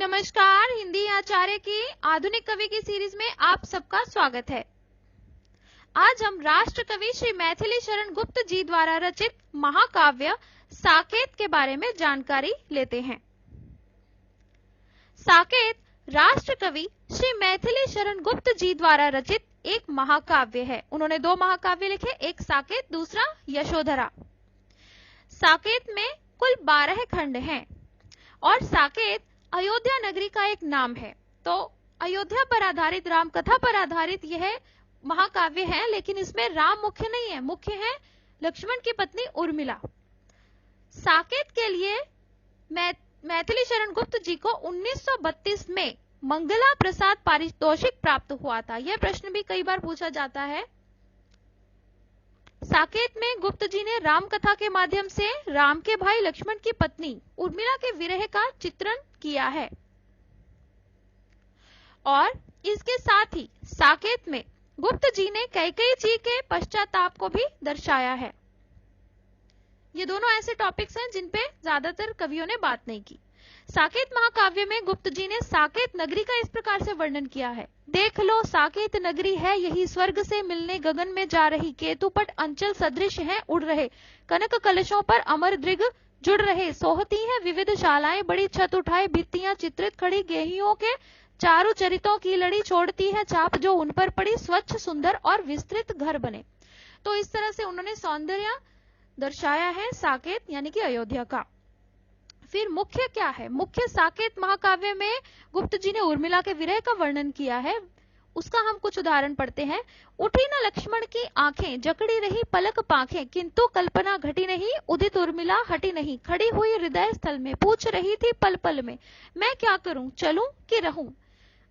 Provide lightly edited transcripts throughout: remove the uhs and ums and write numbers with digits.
नमस्कार, हिंदी आचार्य की आधुनिक कवि की सीरीज में आप सबका स्वागत है। आज हम राष्ट्र कवि श्री मैथिली शरण गुप्त जी द्वारा रचित महाकाव्य साकेत के बारे में जानकारी लेते हैं। साकेत राष्ट्र कवि श्री मैथिली शरण गुप्त जी द्वारा रचित एक महाकाव्य है। उन्होंने दो महाकाव्य लिखे, एक साकेत, दूसरा यशोधरा। साकेत में कुल 12 खंड हैं और साकेत अयोध्या नगरी का एक नाम है। तो अयोध्या पर आधारित, राम कथा पर आधारित यह महाकाव्य है, लेकिन इसमें राम मुख्य नहीं है, मुख्य है लक्ष्मण की पत्नी उर्मिला। साकेत के लिए मैथिली शरण गुप्त जी को 1932 में मंगला प्रसाद पारितोषिक प्राप्त हुआ था। यह प्रश्न भी कई बार पूछा जाता है। साकेत में गुप्त जी ने राम कथा के माध्यम से राम के भाई लक्ष्मण की पत्नी उर्मिला के विरह का चित्रण किया है और इसके साथ ही साकेत में गुप्त जी ने कैकेयी जी के पश्चाताप को भी दर्शाया है। ये दोनों ऐसे टॉपिक्स हैं जिन पे ज्यादातर कवियों ने बात नहीं की। साकेत महाकाव्य में गुप्त जी ने साकेत नगरी का इस प्रकार से वर्णन किया है। देख लो साकेत नगरी है, यही स्वर्ग से मिलने गगन में जा रही, केतुपट अंचल सदृश हैं उड़ रहे, कनक कलशों पर अमर दृग जुड़ रहे, सोहती हैं विविध शालाएं, बड़ी छत उठाए भित्तियां चित्रित खड़ी, गेहियों के चारु चरितों की लड़ी छोड़ती है चाप जो उन पर पड़ी, स्वच्छ सुंदर और विस्तृत घर बने। तो इस तरह से उन्होंने सौंदर्य दर्शाया है साकेत यानी कि अयोध्या का। फिर मुख्य क्या है? मुख्य साकेत महाकाव्य में गुप्त जी ने उर्मिला के विरह का वर्णन किया है। उसका हम कुछ उदाहरण पढ़ते हैं। उठी न लक्ष्मण की आंखें, जकड़ी रही पलक पांखें, किंतु कल्पना घटी नहीं, उदित उर्मिला हटी नहीं, खड़ी हुई हृदय स्थल में, पूछ रही थी पल पल में, मैं क्या करूं, चलूं कि रहूं।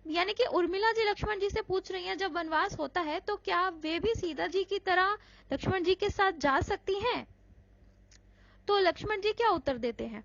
यानी कि उर्मिला जी लक्ष्मण जी से पूछ रही हैं, जब वनवास होता है तो क्या वे भी सीता जी की तरह लक्ष्मण जी के साथ जा सकती हैं? तो लक्ष्मण जी क्या उत्तर देते हैं?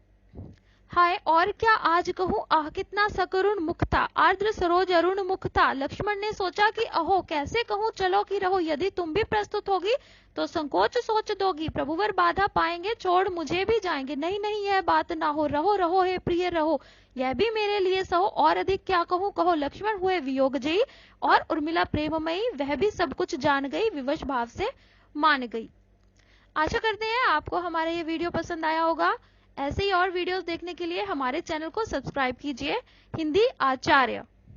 हाय और क्या आज कहूं, आह कितना सकरुण मुखता, आर्द्र सरोज अरुण मुखता। लक्ष्मण ने सोचा कि अहो कैसे कहूं, चलो कि रहो, यदि तुम भी प्रस्तुत होगी तो संकोच सोच दोगी, प्रभुवर बाधा पाएंगे, छोड़ मुझे भी जाएंगे। नहीं नहीं यह बात ना हो, रहो रहो हे प्रिय रहो, यह भी मेरे लिए सहो, और अधिक क्या कहूं कहो। लक्ष्मण हुए वियोगजयी और उर्मिला प्रेममयी, वह भी सब कुछ जान गई, विवश भाव से मान गई। आशा करते हैं आपको हमारा ये वीडियो पसंद आया होगा। ऐसे ही और वीडियोस देखने के लिए हमारे चैनल को सब्सक्राइब कीजिए। हिंदी आचार्य।